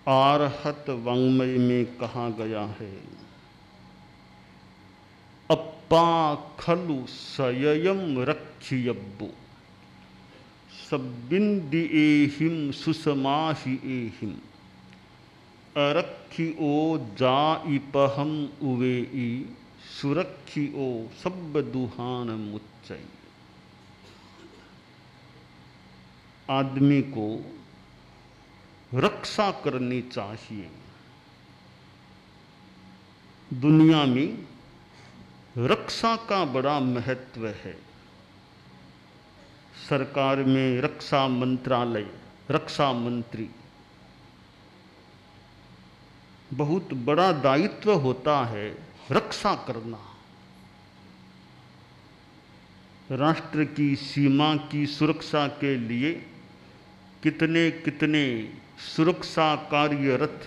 आरहत वाङ्मय में कहा गया है, अप्पा खलु सययम रक्षियब्बु सब्बिंदि एहिम सुसमाहि एहिम अरक्षि ओ जाइपहम उवेई सुरक्षि ओ सब दुहान मुच्चई। आदमी को रक्षा करनी चाहिए। दुनिया में रक्षा का बड़ा महत्व है। सरकार में रक्षा मंत्रालय, रक्षा मंत्री, बहुत बड़ा दायित्व होता है रक्षा करना। राष्ट्र की सीमा की सुरक्षा के लिए कितने कितने सुरक्षा कार्यरत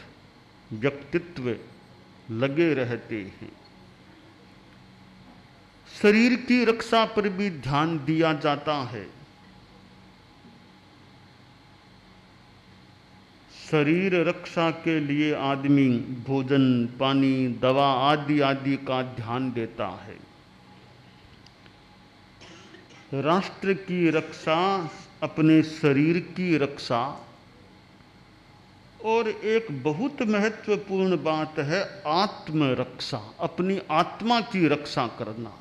व्यक्तित्व लगे रहते हैं। शरीर की रक्षा पर भी ध्यान दिया जाता है। शरीर रक्षा के लिए आदमी भोजन, पानी, दवा आदि आदि का ध्यान देता है। राष्ट्र की रक्षा, अपने शरीर की रक्षा, और एक बहुत महत्वपूर्ण बात है आत्मरक्षा, अपनी आत्मा की रक्षा करना।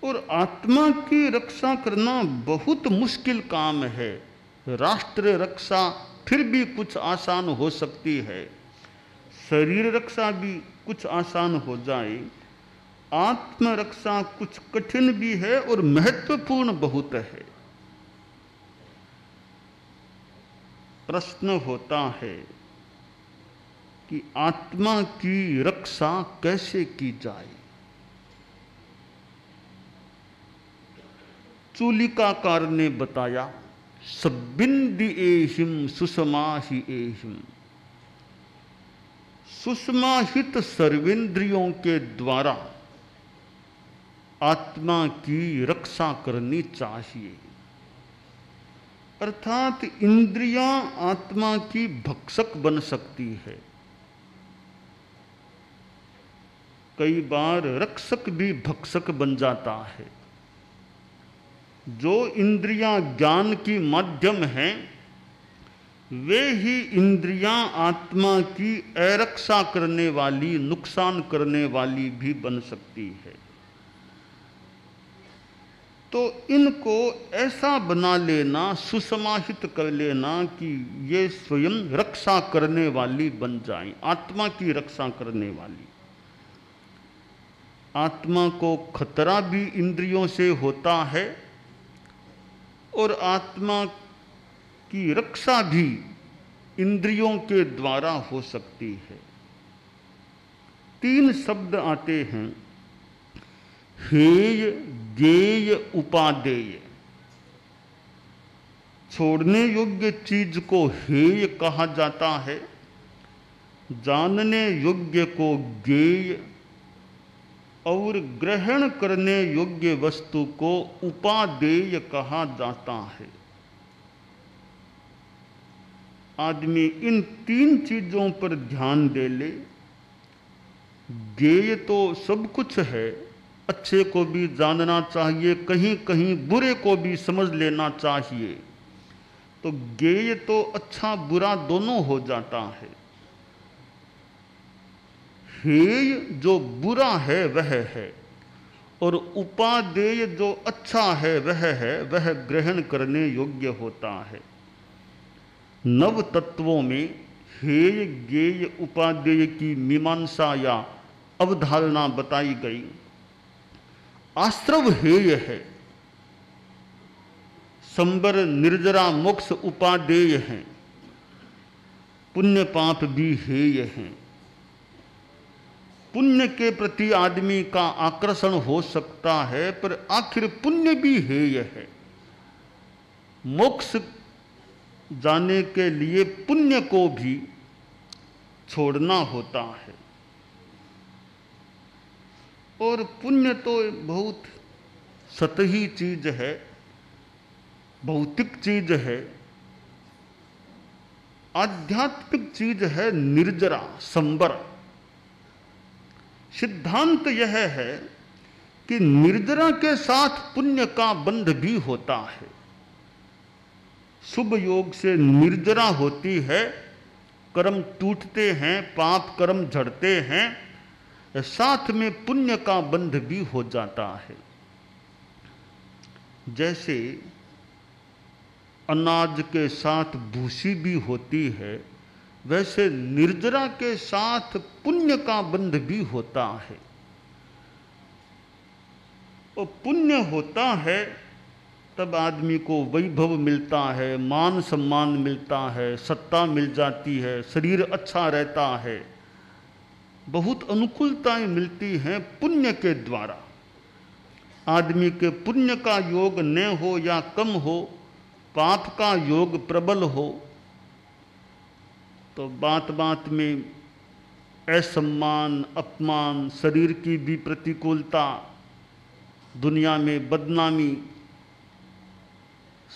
और आत्मा की रक्षा करना बहुत मुश्किल काम है। राष्ट्र रक्षा फिर भी कुछ आसान हो सकती है, शरीर रक्षा भी कुछ आसान हो जाए, आत्मरक्षा कुछ कठिन भी है और महत्वपूर्ण बहुत है। प्रश्न होता है कि आत्मा की रक्षा कैसे की जाए। चूलिकाकार ने बताया, सब्बिंदि एहिम सुषमाहि एहिम। सुषमाहित सर्वेंद्रियों के द्वारा आत्मा की रक्षा करनी चाहिए। अर्थात इंद्रियां आत्मा की भक्षक बन सकती है। कई बार रक्षक भी भक्षक बन जाता है। जो इंद्रियां ज्ञान की माध्यम हैं, वे ही इंद्रियां आत्मा की अरक्षा करने वाली, नुकसान करने वाली भी बन सकती है। तो इनको ऐसा बना लेना, सुसमाहित कर लेना कि ये स्वयं रक्षा करने वाली बन जाएं, आत्मा की रक्षा करने वाली। आत्मा को खतरा भी इंद्रियों से होता है और आत्मा की रक्षा भी इंद्रियों के द्वारा हो सकती है। तीन शब्द आते हैं, हेय, गेय, उपादेय। छोड़ने योग्य चीज को हेय कहा जाता है, जानने योग्य को गेय और ग्रहण करने योग्य वस्तु को उपादेय कहा जाता है। आदमी इन तीन चीजों पर ध्यान दे ले। गेय तो सब कुछ है, अच्छे को भी जानना चाहिए, कहीं कहीं बुरे को भी समझ लेना चाहिए। तो गेय तो अच्छा बुरा दोनों हो जाता है। हेय जो बुरा है वह है, और उपादेय जो अच्छा है वह है, वह ग्रहण करने योग्य होता है। नव तत्वों में हेय, गेय, उपादेय की मीमांसा या अवधारणा बताई गई। आश्रव हेय है, संबर, निर्जरा, मोक्ष उपादेय हैं, पुण्य पाप भी हेय हैं। पुण्य के प्रति आदमी का आकर्षण हो सकता है, पर आखिर पुण्य भी हेय है। मोक्ष जाने के लिए पुण्य को भी छोड़ना होता है। और पुण्य तो बहुत सतही चीज है, भौतिक चीज है। आध्यात्मिक चीज है निर्जरा, संबर। सिद्धांत यह है कि निर्जरा के साथ पुण्य का बंध भी होता है। शुभ योग से निर्जरा होती है, कर्म टूटते हैं, पाप कर्म झड़ते हैं, साथ में पुण्य का बंध भी हो जाता है। जैसे अनाज के साथ भूसी भी होती है, वैसे निर्जरा के साथ पुण्य का बंध भी होता है। और पुण्य होता है तब आदमी को वैभव मिलता है, मान सम्मान मिलता है, सत्ता मिल जाती है, शरीर अच्छा रहता है, बहुत अनुकूलताएं मिलती हैं पुण्य के द्वारा। आदमी के पुण्य का योग न हो या कम हो, पाप का योग प्रबल हो, तो बात बात में असम्मान, अपमान, शरीर की भी प्रतिकूलता, दुनिया में बदनामी,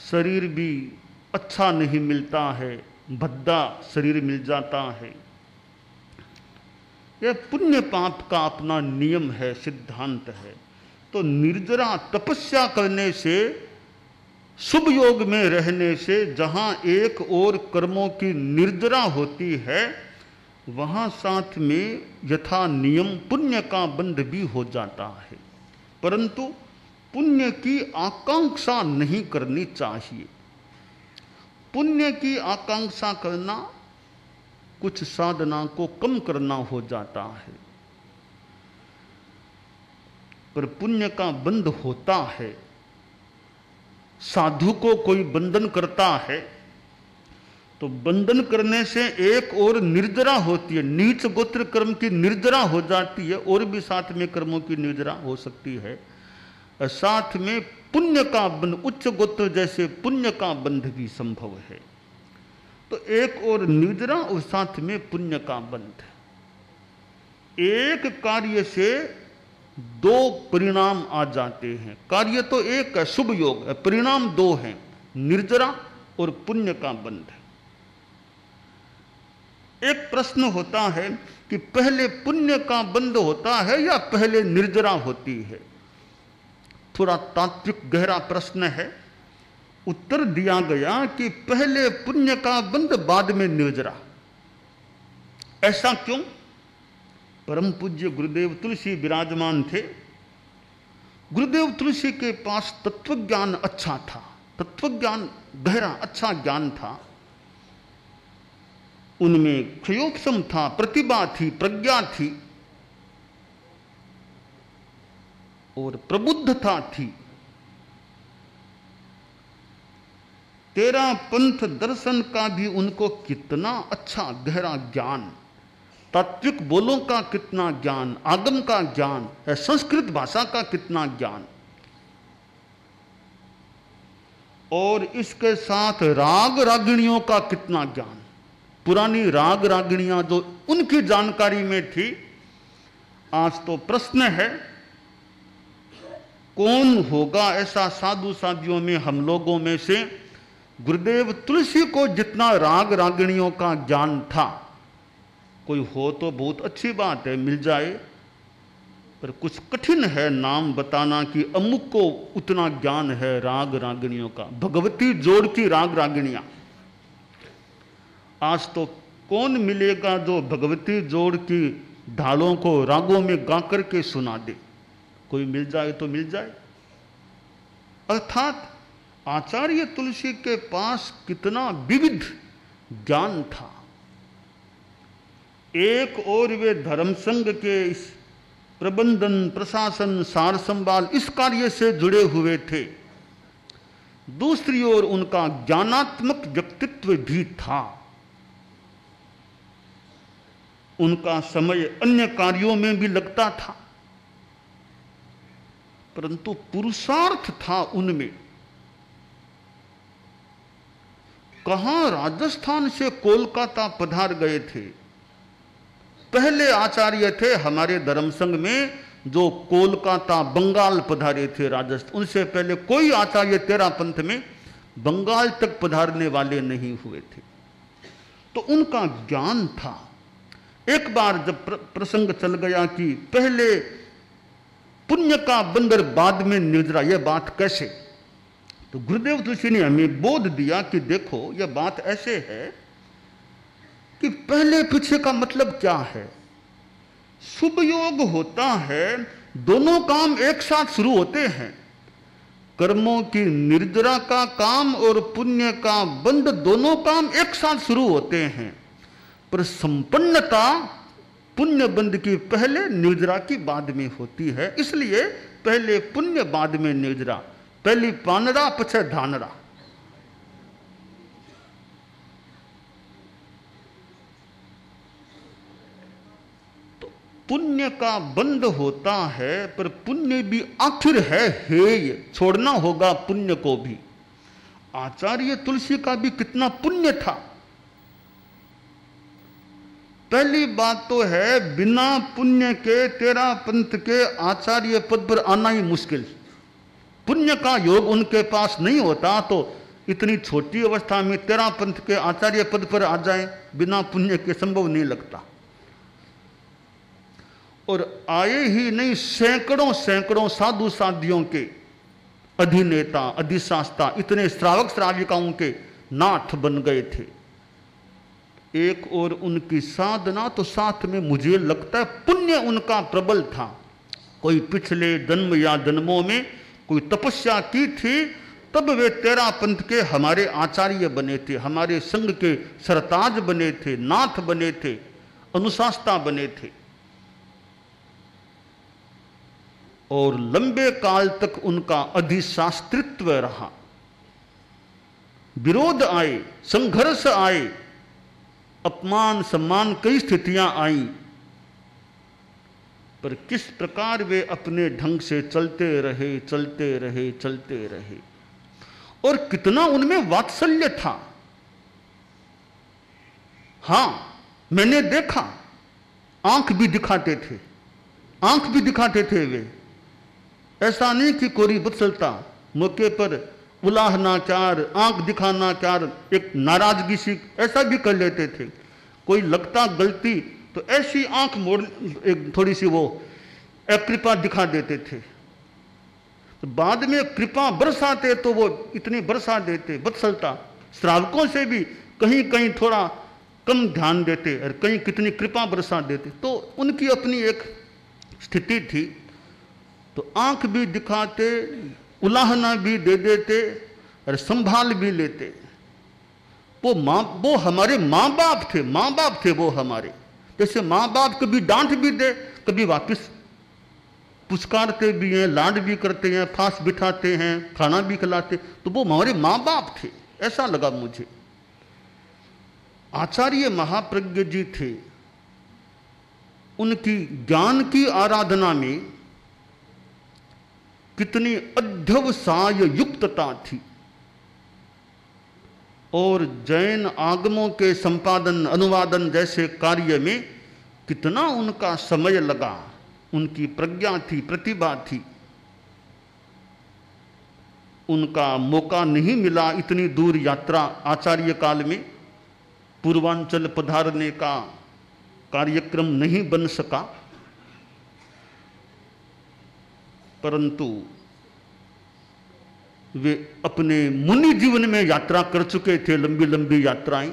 शरीर भी अच्छा नहीं मिलता है, भद्दा शरीर मिल जाता है। यह पुण्य पाप का अपना नियम है, सिद्धांत है। तो निर्जरा तपस्या करने से, शुभ योग में रहने से, जहां एक और कर्मों की निर्जरा होती है, वहां साथ में यथा नियम पुण्य का बंध भी हो जाता है। परंतु पुण्य की आकांक्षा नहीं करनी चाहिए। पुण्य की आकांक्षा करना कुछ साधना को कम करना हो जाता है। पर पुण्य का बंध होता है। साधु को कोई बंधन करता है तो बंधन करने से एक और निर्जरा होती है, नीच गोत्र कर्म की निर्जरा हो जाती है, और भी साथ में कर्मों की निर्जरा हो सकती है। साथ में पुण्य का बंध, उच्च गोत्र जैसे पुण्य का बंध भी संभव है। तो एक और निर्जरा और साथ में पुण्य का बंध। एक कार्य से दो परिणाम आ जाते हैं। कार्य तो एक है, शुभ योग है, परिणाम दो हैं, निर्जरा और पुण्य का बंध। एक प्रश्न होता है कि पहले पुण्य का बंध होता है या पहले निर्जरा होती है? थोड़ा तात्विक गहरा प्रश्न है। उत्तर दिया गया कि पहले पुण्य का बंध बाद में निर्जरा। ऐसा क्यों? परम पूज्य गुरुदेव तुलसी विराजमान थे। गुरुदेव तुलसी के पास तत्वज्ञान अच्छा था, तत्वज्ञान गहरा अच्छा ज्ञान था, उनमें क्षयोपशम था, प्रतिभा थी, प्रज्ञा थी और प्रबुद्धता थी। तेरा पंथ दर्शन का भी उनको कितना अच्छा गहरा ज्ञान, तात्विक बोलों का कितना ज्ञान, आगम का ज्ञान, संस्कृत भाषा का कितना ज्ञान, और इसके साथ राग रागिणियों का कितना ज्ञान। पुरानी राग रागिणियां जो उनकी जानकारी में थी। आज तो प्रश्न है कौन होगा ऐसा साधु साधियों में, हम लोगों में से, गुरुदेव तुलसी को जितना राग रागिणियों का ज्ञान था। कोई हो तो बहुत अच्छी बात है, मिल जाए, पर कुछ कठिन है नाम बताना कि अमुक को उतना ज्ञान है राग रागिणियों का। भगवती जोड़ की राग रागिणियां। आज तो कौन मिलेगा जो भगवती जोड़ की ढालों को रागों में गा करके सुना दे? कोई मिल जाए तो मिल जाए। अर्थात आचार्य तुलसी के पास कितना विविध ज्ञान था। एक और वे धर्म संघ के इस प्रबंधन, प्रशासन, सार संभाल इस कार्य से जुड़े हुए थे। दूसरी ओर उनका ज्ञानात्मक व्यक्तित्व भी था। उनका समय अन्य कार्यों में भी लगता था, परंतु पुरुषार्थ था उनमें। कहां राजस्थान से कोलकाता पधार गए थे। पहले आचार्य थे हमारे धर्म संघ में जो कोलकाता, बंगाल पधारे थे, राजस्थान। उनसे पहले कोई आचार्य तेरा पंथ में बंगाल तक पधारने वाले नहीं हुए थे। तो उनका ज्ञान था। एक बार जब प्रसंग चल गया कि पहले पुण्य का बंदर बाद में निर्जरा, यह बात कैसे, तो गुरुदेव तुलसी ने हमें बोध दिया कि देखो यह बात ऐसे है कि पहले पीछे का मतलब क्या है। शुभ योग होता है, दोनों काम एक साथ शुरू होते हैं। कर्मों की निर्जरा का काम और पुण्य का बंध, दोनों काम एक साथ शुरू होते हैं, पर संपन्नता पुण्य बंध की पहले, निर्जरा की बाद में होती है। इसलिए पहले पुण्य बाद में निर्जरा, पहली पानरा पछे धानरा। तो पुण्य का बंध होता है, पर पुण्य भी आखिर है हेय, छोड़ना होगा पुण्य को भी। आचार्य तुलसी का भी कितना पुण्य था। पहली बात तो है, बिना पुण्य के तेरा पंथ के आचार्य पद पर आना ही मुश्किल। पुण्य का योग उनके पास नहीं होता तो इतनी छोटी अवस्था में तेरा पंथ के आचार्य पद पर आ जाए, बिना पुण्य के संभव नहीं लगता। और आए ही नहीं, सैकड़ों सैकड़ों साधु साधियों के अधिनेता, अधिशास्ता, इतने श्रावक श्राविकाओं के नाथ बन गए थे। एक और उनकी साधना, तो साथ में मुझे लगता है पुण्य उनका प्रबल था। कोई पिछले जन्म या जन्मों में कोई तपस्या की थी, तब वे तेरा पंथ के हमारे आचार्य बने थे, हमारे संघ के सरताज बने थे, नाथ बने थे, अनुशास्ता बने थे। और लंबे काल तक उनका अधिशास्त्रित्व रहा। विरोध आए, संघर्ष आए, अपमान सम्मान कई स्थितियां आई, पर किस प्रकार वे अपने ढंग से चलते रहे, चलते रहे, चलते रहे। और कितना उनमें वात्सल्य था। हां, मैंने देखा, आंख भी दिखाते थे, आंख भी दिखाते थे वे। ऐसा नहीं कि कोरी बदसलता, मौके पर उलाहनाचार, आंख दिखानाचार, एक नाराजगी सी ऐसा भी कर लेते थे। कोई लगता गलती तो ऐसी आंख मोड़, एक थोड़ी सी वो अकृपा दिखा देते थे। तो बाद में कृपा बरसाते तो वो इतनी बरसा देते, बदसलता। श्रावकों से भी कहीं कहीं थोड़ा कम ध्यान देते और कहीं कितनी कृपा बरसा देते। तो उनकी अपनी एक स्थिति थी। तो आंख भी दिखाते, उलाहना भी दे देते और संभाल भी लेते। वो हमारे माँ बाप थे, माँ बाप थे वो हमारे। जैसे माँ बाप कभी डांट भी दे, कभी वापस पुचकारते भी हैं, लाड भी करते हैं, फांस बिठाते हैं, खाना भी खिलाते, तो वो हमारे माँ बाप थे, ऐसा लगा मुझे। आचार्य महाप्रज्ञ जी थे, उनकी ज्ञान की आराधना में कितनी अध्यवसाय युक्तता थी। और जैन आगमों के संपादन, अनुवादन जैसे कार्य में कितना उनका समय लगा। उनकी प्रज्ञा थी, प्रतिभा थी। उनका मौका नहीं मिला इतनी दूर यात्रा आचार्य काल में, पूर्वांचल पधारने का कार्यक्रम नहीं बन सका, परंतु वे अपने मुनि जीवन में यात्रा कर चुके थे, लंबी लंबी यात्राएं।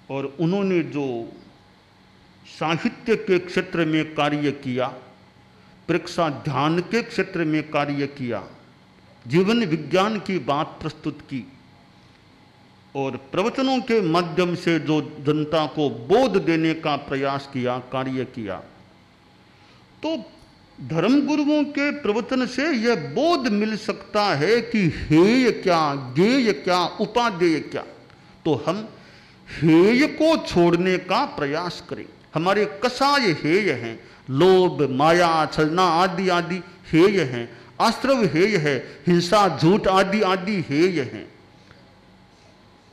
और उन्होंने जो साहित्य के क्षेत्र में कार्य किया, प्रेक्षा ध्यान के क्षेत्र में कार्य किया, जीवन विज्ञान की बात प्रस्तुत की, और प्रवचनों के माध्यम से जो जनता को बोध देने का प्रयास किया, कार्य किया, तो धर्मगुरुओं के प्रवचन से यह बोध मिल सकता है कि हेय क्या, गेय क्या, उपादेय क्या। तो हम हेय को छोड़ने का प्रयास करें। हमारे कसाय हेय हैं, लोभ, माया, छलना आदि आदि हेय हैं, आश्रव हेय है, हिंसा, झूठ आदि आदि हेय हैं।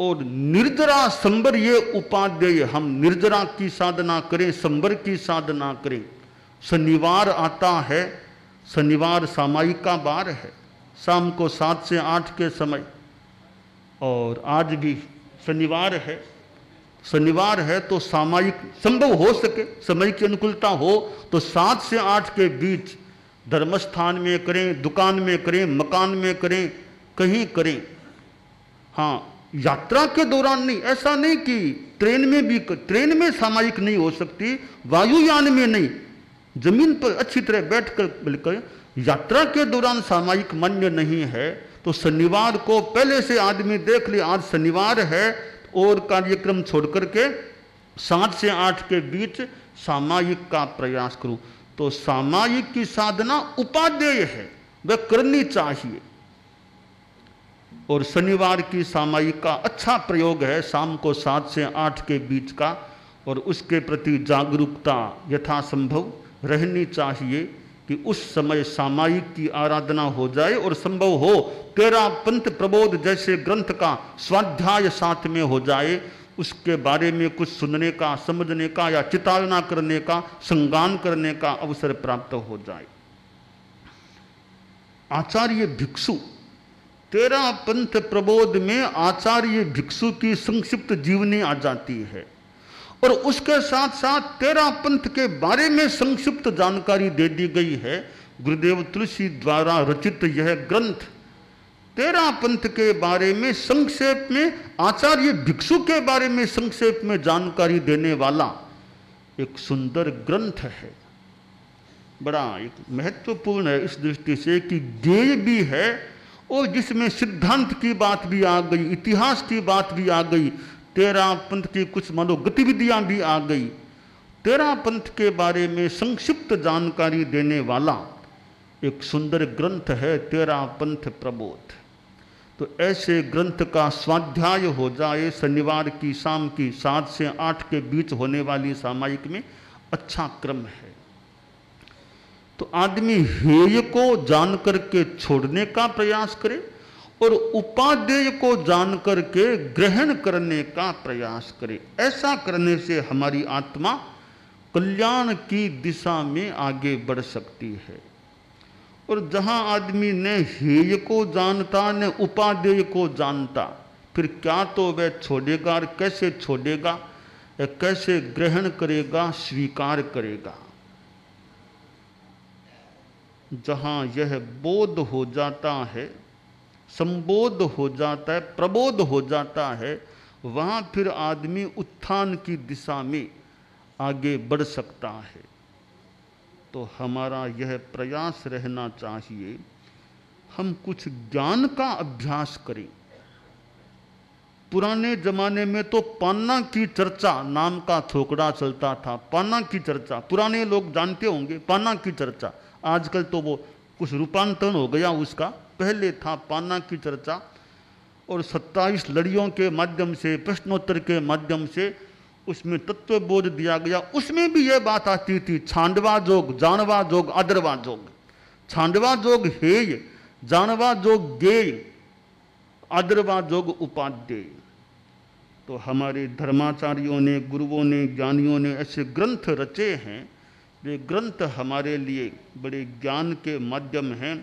और निर्जरा संबर ये उपादेय। हम निर्जरा की साधना करें, संबर की साधना करें। शनिवार आता है, शनिवार सामायिक का वार है, शाम को 7 से 8 के समय, और आज भी शनिवार है। शनिवार है तो सामायिक संभव हो सके, समय की अनुकूलता हो तो 7 से 8 के बीच धर्मस्थान में करें, दुकान में करें, मकान में करें, कहीं करें। हाँ, यात्रा के दौरान नहीं, ऐसा नहीं कि ट्रेन में भी, ट्रेन में सामायिक नहीं हो सकती, वायुयान में नहीं, जमीन पर अच्छी तरह बैठकर मिलकर। यात्रा के दौरान सामायिक मान्य नहीं है तो शनिवार को पहले से आदमी देख ले आज शनिवार है और कार्यक्रम छोड़ करके 7 से 8 के बीच सामायिक का प्रयास करूं। तो सामायिक की साधना उपादेय है, वह करनी चाहिए। और शनिवार की सामायिक का अच्छा प्रयोग है शाम को 7 से 8 के बीच का, और उसके प्रति जागरूकता यथासंभव रहनी चाहिए कि उस समय सामायिक की आराधना हो जाए और संभव हो 13 पंथ प्रबोध जैसे ग्रंथ का स्वाध्याय साथ में हो जाए, उसके बारे में कुछ सुनने का, समझने का या चितावना करने का, संगान करने का अवसर प्राप्त हो जाए। आचार्य भिक्षु 13 पंथ प्रबोध में आचार्य भिक्षु की संक्षिप्त जीवनी आ जाती है और उसके साथ साथ 13 पंथ के बारे में संक्षिप्त जानकारी दे दी गई है। गुरुदेव तुलसी द्वारा रचित यह ग्रंथ 13 पंथ के बारे में संक्षेप में, आचार्य भिक्षु के बारे में संक्षेप में जानकारी देने वाला एक सुंदर ग्रंथ है। बड़ा एक महत्वपूर्ण है इस दृष्टि से कि गेय भी है और जिसमें सिद्धांत की बात भी आ गई, इतिहास की बात भी आ गई, 13 पंथ की कुछ मानो गतिविधियां भी आ गई। 13 पंथ के बारे में संक्षिप्त जानकारी देने वाला एक सुंदर ग्रंथ है 13 पंथ प्रबोध। तो ऐसे ग्रंथ का स्वाध्याय हो जाए शनिवार की शाम की 7 से 8 के बीच होने वाली सामायिक में, अच्छा क्रम है। तो आदमी हेय को जान करके छोड़ने का प्रयास करे और उपादेय को जान करके ग्रहण करने का प्रयास करे। ऐसा करने से हमारी आत्मा कल्याण की दिशा में आगे बढ़ सकती है। और जहां आदमी न हेय को जानता न उपादेय को जानता, फिर क्या तो वह छोड़ेगा और कैसे छोड़ेगा, कैसे ग्रहण करेगा, स्वीकार करेगा। जहां यह बोध हो जाता है, संबोध हो जाता है, प्रबोध हो जाता है, वहां फिर आदमी उत्थान की दिशा में आगे बढ़ सकता है। तो हमारा यह प्रयास रहना चाहिए हम कुछ ज्ञान का अभ्यास करें। पुराने जमाने में तो पान्ना की चर्चा नाम का थोकड़ा चलता था। पान्ना की चर्चा पुराने लोग जानते होंगे, पान्ना की चर्चा। आजकल तो वो कुछ रूपांतरण हो गया उसका। पहले था पान्ना की चर्चा और 27 लड़ियों के माध्यम से, प्रश्नोत्तर के माध्यम से उसमें तत्वबोध दिया गया। उसमें भी यह बात आती थी, छांडवा जोग, जानवा जोग, आदरवा जोग। छांडवा जोग हेय, जानवा जोग गेय, आदरवा जोग उपादेय। तो हमारे धर्माचार्यों ने, गुरुओं ने, ज्ञानियों ने ऐसे ग्रंथ रचे हैं। वे ग्रंथ हमारे लिए बड़े ज्ञान के माध्यम हैं।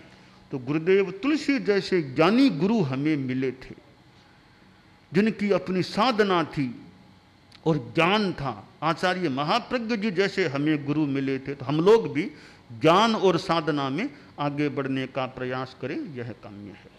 तो गुरुदेव तुलसी जैसे ज्ञानी गुरु हमें मिले थे, जिनकी अपनी साधना थी और ज्ञान था। आचार्य महाप्रज्ञ जी जैसे हमें गुरु मिले थे। तो हम लोग भी ज्ञान और साधना में आगे बढ़ने का प्रयास करें, यह काम्य है।